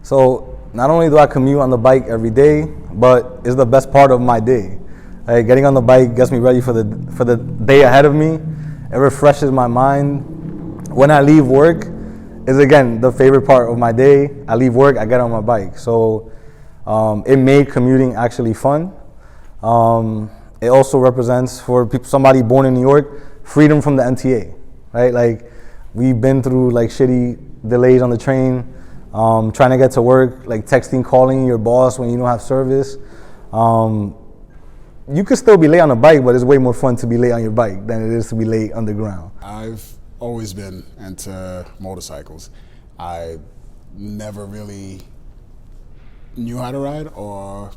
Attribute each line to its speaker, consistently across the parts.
Speaker 1: So not only do I commute on the bike every day, but it's the best part of my day. Like, getting on the bike gets me ready for the day ahead of me. It refreshes my mind. When I leave work, is again the favorite part of my day. I leave work, I get on my bike. So it made commuting actually fun. It also represents, for somebody born in New York, freedom from the MTA, right? Like, we've been through like shitty delays on the train, trying to get to work, like texting, calling your boss when you don't have service. You could still be late on a bike, but it's way more fun to be late on your bike than it is to be late underground.
Speaker 2: I've always been into motorcycles. I never really knew how to ride or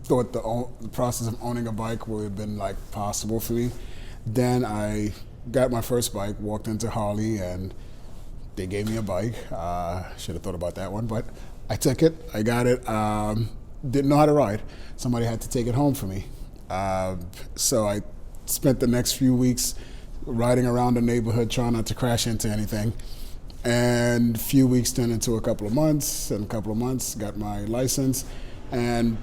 Speaker 2: thought the process of owning a bike would have been like possible for me. Then I got my first bike, walked into Harley, and they gave me a bike. Should have thought about that one, but I took it, I got it. Didn't know how to ride. Somebody had to take it home for me. So I spent the next few weeks riding around the neighborhood trying not to crash into anything. And a few weeks turned into a couple of months, and a couple of months got my license, and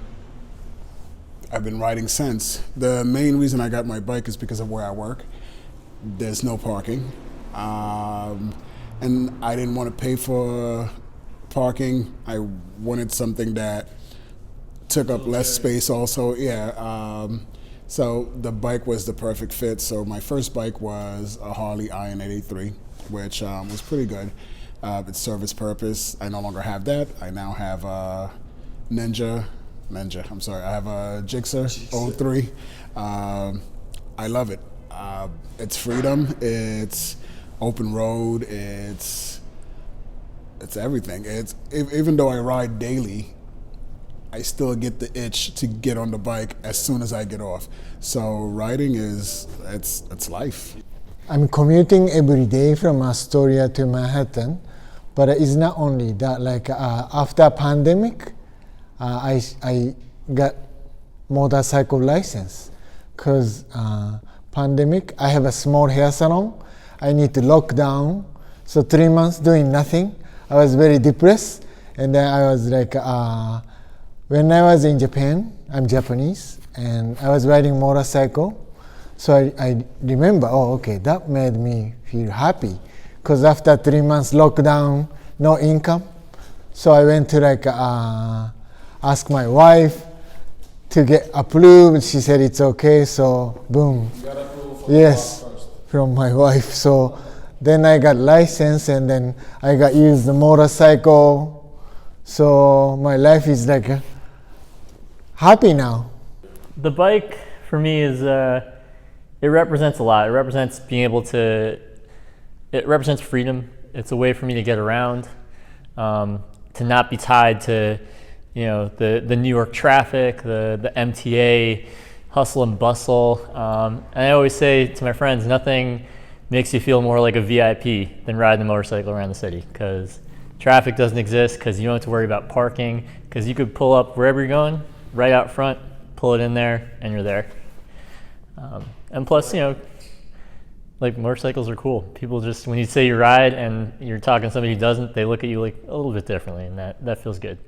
Speaker 2: I've been riding since. The main reason I got my bike is because of where I work. There's no parking. And I didn't want to pay for parking. I wanted something that took up less space also, yeah. So the bike was the perfect fit. So my first bike was a Harley Iron 83, which was pretty good. It served its purpose. I no longer have that. I now have a I have a Gixxer 03. I love it. It's freedom, it's open road, it's everything. Even though I ride daily, I still get the itch to get on the bike as soon as I get off. So riding it's life.
Speaker 3: I'm commuting every day from Astoria to Manhattan, but it's not only that. Like after pandemic, I got motorcycle license because pandemic. I have a small hair salon. I need to lock down. So 3 months doing nothing. I was very depressed, and then I was like. When I was in Japan, I'm Japanese, and I was riding motorcycle. So I remember, oh, okay, that made me feel happy. Because after 3 months lockdown, no income. So I went to like ask my wife to get approved. She said it's okay, so boom.
Speaker 2: You got approval from
Speaker 3: yes,
Speaker 2: first.
Speaker 3: From my wife. So then I got license, and then I got used the motorcycle. So my life is like happy now.
Speaker 4: The bike for me is, it represents a lot. It represents being able to, it represents freedom. It's a way for me to get around, to not be tied to, you know, the New York traffic, the MTA hustle and bustle. And I always say to my friends, nothing makes you feel more like a VIP than riding a motorcycle around the city, because traffic doesn't exist, because you don't have to worry about parking, because you could pull up wherever you're going, right out front, pull it in there, and you're there. And plus, you know, like, motorcycles are cool. People just, when you say you ride and you're talking to somebody who doesn't, they look at you like a little bit differently, and that feels good.